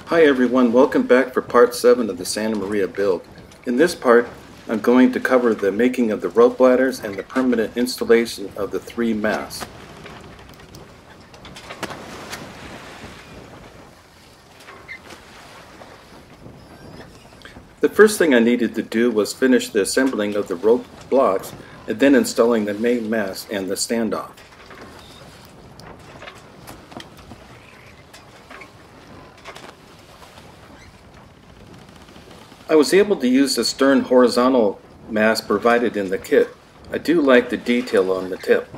Hi everyone, welcome back for part 7 of the Santa Maria build. In this part, I'm going to cover the making of the rope ladders and the permanent installation of the 3 masts. The first thing I needed to do was finish the assembling of the rope blocks and then installing the main mast and the standoff. I was able to use the stern horizontal mast provided in the kit. I do like the detail on the tip.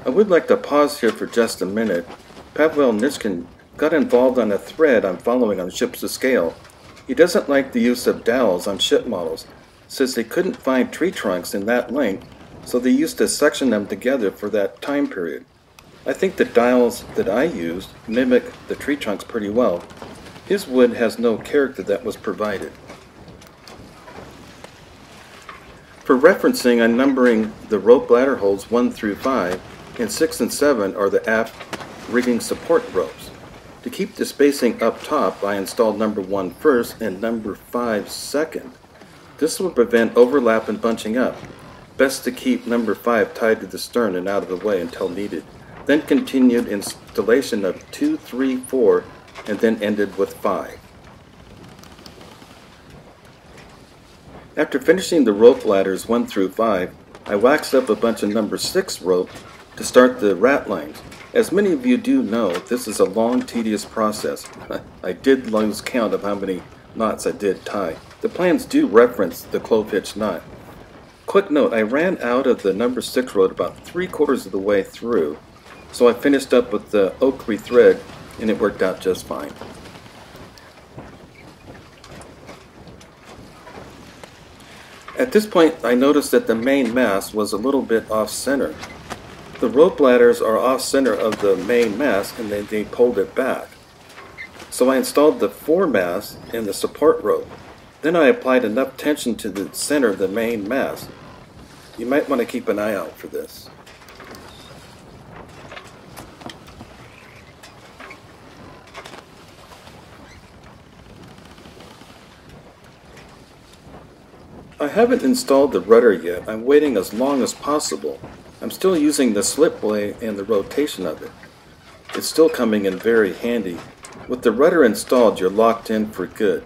I would like to pause here for just a minute. Pavel Nikitin got involved on a thread I'm following on Ships of Scale. He doesn't like the use of dowels on ship models, since they couldn't find tree trunks in that length, so they used to section them together for that time period. I think the dowels that I used mimic the tree trunks pretty well. His wood has no character that was provided. For referencing, I'm numbering the rope ladder holes 1 through 5, and 6 and 7 are the aft rigging support ropes. To keep the spacing up top, I installed number 1 first and number 5 second. This will prevent overlap and bunching up. Best to keep number 5 tied to the stern and out of the way until needed. Then continued installation of 2, 3, 4, and then ended with 5. After finishing the rope ladders 1 through 5, I waxed up a bunch of number 6 rope to start the rat lines. As many of you do know, this is a long, tedious process. I did lose count of how many knots I did tie. The plans do reference the clove hitch knot. Quick note, I ran out of the number 6 rope about 3/4 of the way through, so I finished up with the ochre thread and it worked out just fine. At this point, I noticed that the main mast was a little bit off-center. The rope ladders are off-center of the main mast and they pulled it back. So I installed the 4 masts and the support rope. Then I applied enough tension to the center of the main mast. You might want to keep an eye out for this. I haven't installed the rudder yet. I'm waiting as long as possible. I'm still using the slip blade and the rotation of it. It's still coming in very handy. With the rudder installed, you're locked in for good.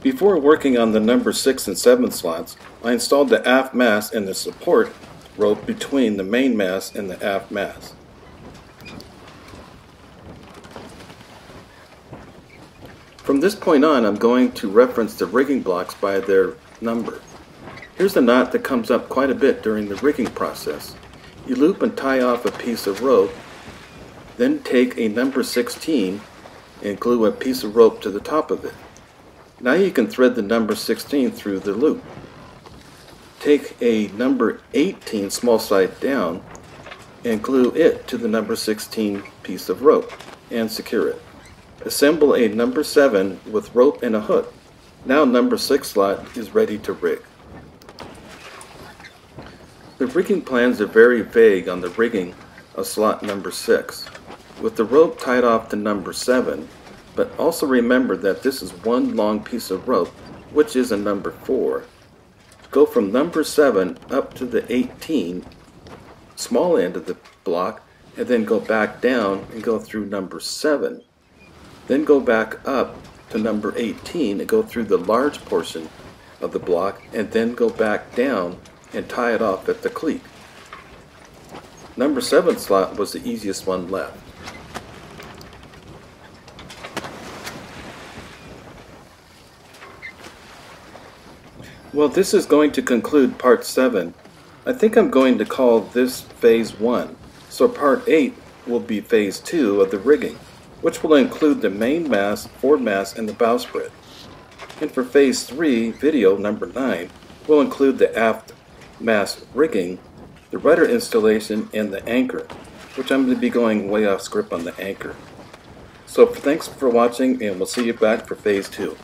Before working on the number 6 and 7 slots, I installed the aft mast and the support rope between the main mast and the aft mast. From this point on, I'm going to reference the rigging blocks by their number. Here's a knot that comes up quite a bit during the rigging process. You loop and tie off a piece of rope, then take a number 16 and glue a piece of rope to the top of it. Now you can thread the number 16 through the loop. Take a number 18 small side down and glue it to the number 16 piece of rope and secure it. Assemble a number 7 with rope and a hook. Now number 6 slot is ready to rig. The rigging plans are very vague on the rigging of slot number 6, with the rope tied off to number 7, but also remember that this is one long piece of rope, which is a number 4. Go from number 7 up to the 18, small end of the block, and then go back down and go through number 7. Then go back up to number 18 and go through the large portion of the block and then go back down and tie it off at the cleat. Number 7 slot was the easiest one left. Well, this is going to conclude part 7. I think I'm going to call this phase 1. So part 8 will be phase 2 of the rigging, which will include the main mast, foremast, and the bowsprit. And for phase 3, video number 9, will include the aft mast rigging, the rudder installation, and the anchor, which I'm going to be going way off script on the anchor. So thanks for watching, and we'll see you back for phase 2.